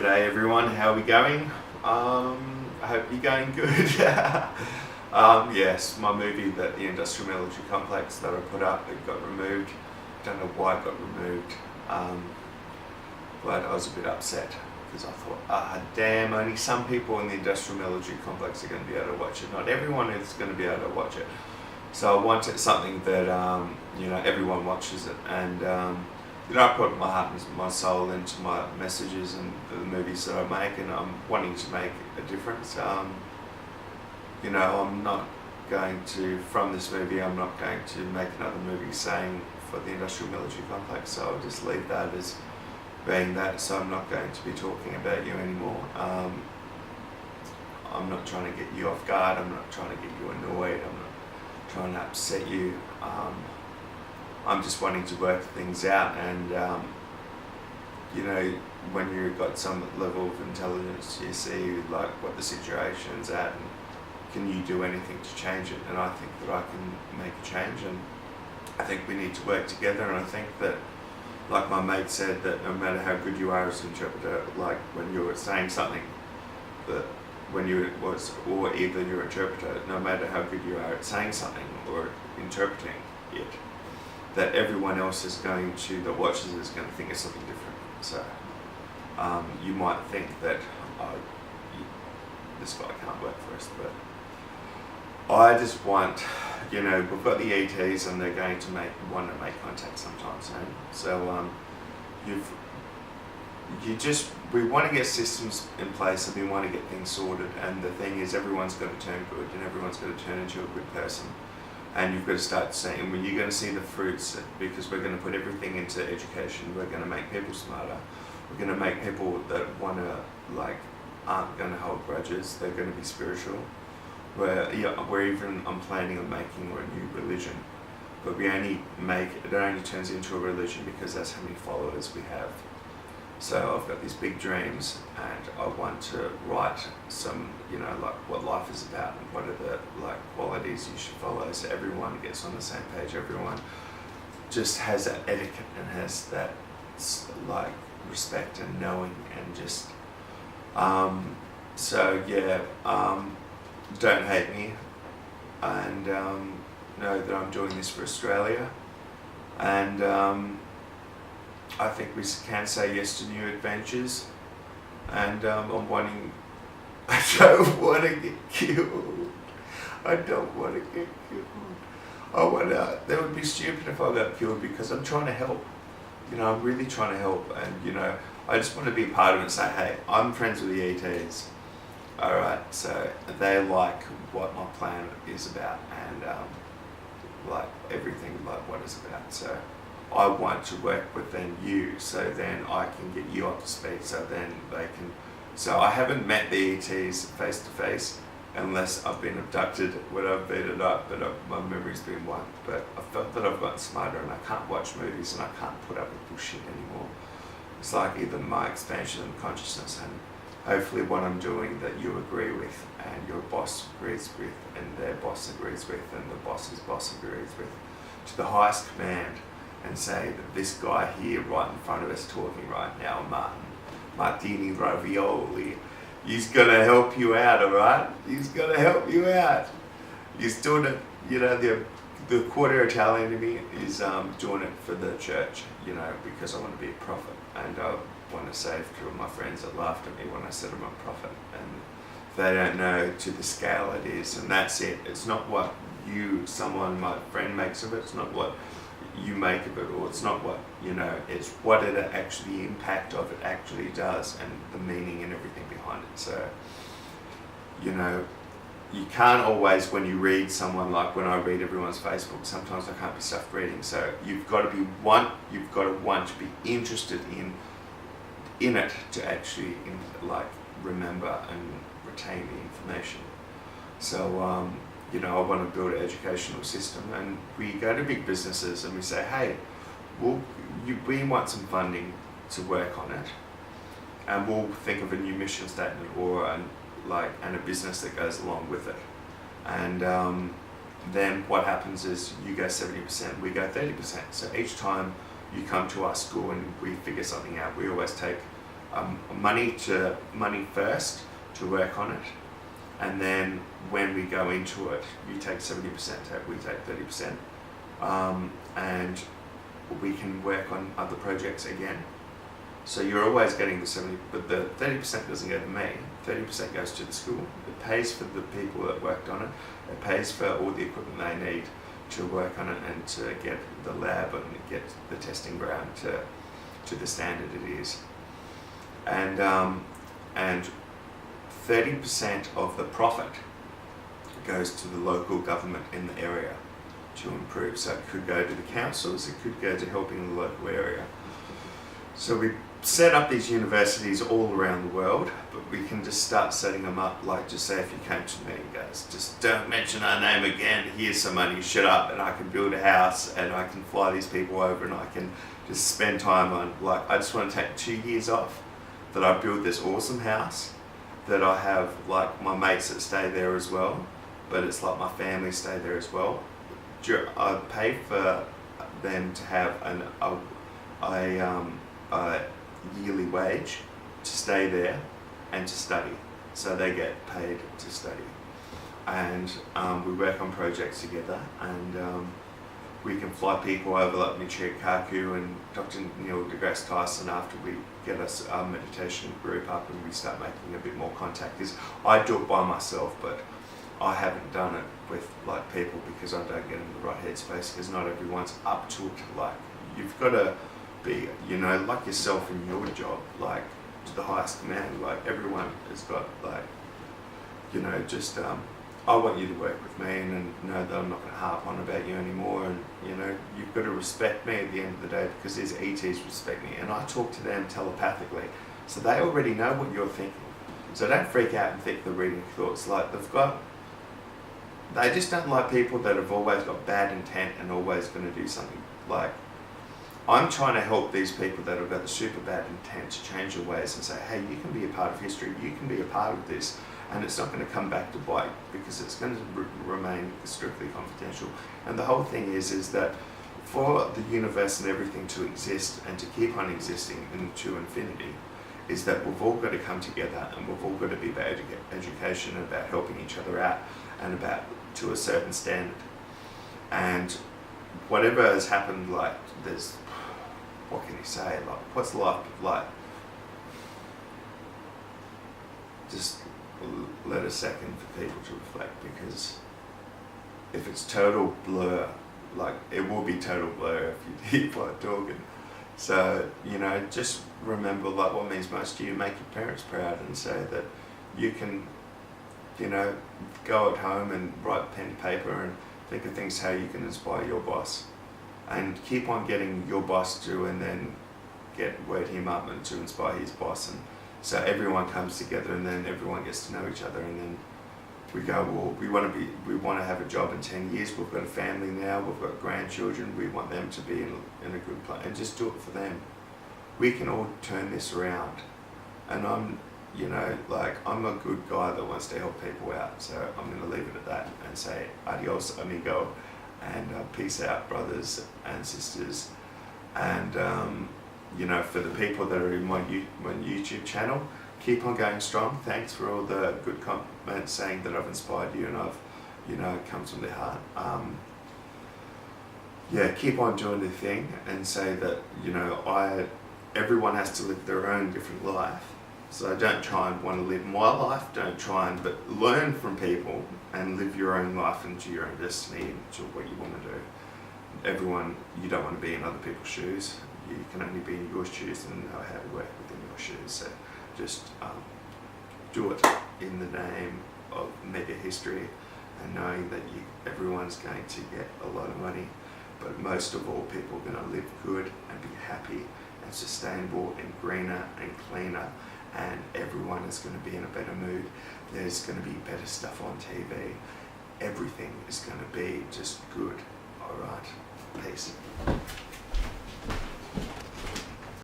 G'day everyone, how are we going? I hope you're going good. Yes, my movie, that the Industrial Military Complex that I put up, it got removed. Don't know why it got removed, but I was a bit upset because I thought, damn, only some people in the Industrial Military Complex are going to be able to watch it. Not everyone is going to be able to watch it. So I wanted something that, everyone watches it, and I put my heart and my soul into my messages and the movies that I make, and I'm wanting to make a difference. I'm not going to, from this movie, I'm not going to make another movie saying for the Industrial Military Complex, so I'll just leave that as being that, so I'm not going to be talking about you anymore. I'm not trying to get you off guard, I'm not trying to get you annoyed, I'm not trying to upset you. I'm just wanting to work things out, and when you've got some level of intelligence, you see like what the situation's at, and can you do anything to change it? And I think that I can make a change, and I think we need to work together. And I think that, like my mate said, that no matter how good you are as an interpreter, like when you're saying something, that when or either your interpreter, no matter how good you are at saying something or interpreting it, that everyone else that watches is going to think of something different. So you might think that this guy can't work for us, but I just want, we've got the ETs and they're going to want to make contact sometime soon. So we want to get systems in place, and we want to get things sorted. And the thing is, everyone's got to turn good, and everyone's got to turn into a good person. And you've got to start seeing, when you're going to see the fruits, because we're going to put everything into education. We're going to make people smarter. We're going to make people that aren't going to hold grudges. They're going to be spiritual. I'm planning on making a new religion, but it only turns into a religion because that's how many followers we have. So I've got these big dreams, and I want to write some, what life is about and what are the qualities you should follow, so everyone gets on the same page. Everyone just has that etiquette and has that respect and knowing, and just don't hate me, and know that I'm doing this for Australia, and I think we can say yes to new adventures, and I don't want to get killed. I don't want to get killed. That would be stupid if I got killed, because I'm trying to help. I'm really trying to help, and I just want to be part of it and say, hey, I'm friends with the ETs. Alright, so they like what my plan is about, and everything what it's about. So I want to work with you, so then I can get you up to speed, so then they can. So I haven't met the ETs face to face unless I've been abducted when I've been it up, but my memory's been wiped. But I felt that I've gotten smarter, and I can't watch movies, and I can't put up with bullshit anymore. It's like either my expansion of consciousness, and hopefully what I'm doing that you agree with, and your boss agrees with, and their boss agrees with, and the boss's boss agrees with, to the highest command, and say that this guy here right in front of us talking right now, Martini Ravioli, he's going to help you out, alright? He's going to help you out. He's doing it, the quarter Italian to me is doing it for the church, because I want to be a prophet, and I want to save two of my friends that laughed at me when I said I'm a prophet, and they don't know to the scale it is, and that's it. It's not what my friend makes of it, it's not what you make of it, or it's not what, it's what it actually, impact of it actually does, and the meaning and everything behind it. So, you can't always, when you read someone, like when I read everyone's Facebook, sometimes I can't be stuffed reading. So you've got to want to be interested in it to actually remember and retain the information. So I want to build an educational system, and we go to big businesses and we say, hey, we want some funding to work on it, and we'll think of a new mission statement or and a business that goes along with it. And then what happens is you go 70%, we go 30%. So each time you come to our school and we figure something out, we always take money first to work on it, and then when we go into it, you take 70%, we take 30%, and we can work on other projects again. So you're always getting the 70, but the 30% doesn't go to me. 30% goes to the school. It pays for the people that worked on it. It pays for all the equipment they need to work on it and to get the lab and get the testing ground to the standard it is. And 30% of the profit goes to the local government in the area to improve. So it could go to the councils, it could go to helping the local area. So we set up these universities all around the world, but we can just start setting them up, like just say if you came to me and goes, just don't mention our name again, here's some money, shut up, and I can build a house and I can fly these people over and I can just spend time on, like, I just want to take 2 years off, that I build this awesome house, that I have like my mates that stay there as well, but it's like my family stay there as well. I pay for them to have a yearly wage to stay there and to study, so they get paid to study, and we work on projects together, and we can fly people over like Michio Kaku and Dr. Neil deGrasse Tyson after we get us our meditation group up and we start making a bit more contact. Because I do it by myself, but I haven't done it with like people because I don't get in the right headspace, because not everyone's up to it. Like, you've got to be, you know, like yourself in your job, like to the highest command. Like, everyone has got, like, you know, just I want you to work with me and know that I'm not going to harp on about you anymore, and you know, you've got to respect me at the end of the day, because these ETs respect me and I talk to them telepathically, so they already know what you're thinking. So don't freak out and think they're reading thoughts. Like, they just don't like people that have always got bad intent and always going to do something. Like, I'm trying to help these people that have got the super bad intent to change their ways and say, hey, you can be a part of history, you can be a part of this, and it's not going to come back to bite, because it's going to remain strictly confidential. And the whole thing is that for the universe and everything to exist and to keep on existing into infinity, is that we've all got to come together, and we've all got to be about education, about helping each other out, and about to a certain standard. And whatever has happened, like, there's, what can you say, like, what's life like? Just let a second for people to reflect, because if it's total blur, like, it will be total blur if you keep like talking. So, you know, just remember, like, what means most to you. Make your parents proud and say that you can, you know, go at home and write pen to paper and think of things how you can inspire your boss, and keep on getting your boss to, and then word him up and to inspire his boss, and so everyone comes together, and then everyone gets to know each other, and then we go, well, we want to have a job in 10 years, we've got a family now, we've got grandchildren, we want them to be in a good place, and just do it for them. We can all turn this around, and I'm, you know, like, I'm a good guy that wants to help people out, so I'm going to leave it at that and say adios amigo, and peace out, brothers and sisters. And you know, for the people that are in my YouTube channel, keep on going strong. Thanks for all the good comments saying that I've inspired you, and I've, you know, it comes from the heart. Yeah, keep on doing the thing, and say that, you know, everyone has to live their own different life. So don't try and want to live my life, don't try and, but learn from people and live your own life into your own destiny, to what you want to do. Everyone, you don't want to be in other people's shoes. You can only be in your shoes and know how to work within your shoes. So just do it in the name of mega history, and knowing that everyone's going to get a lot of money, but most of all, people are going to live good and be happy and sustainable and greener and cleaner, and everyone is going to be in a better mood. There's going to be better stuff on TV. Everything is going to be just good. All right, peace.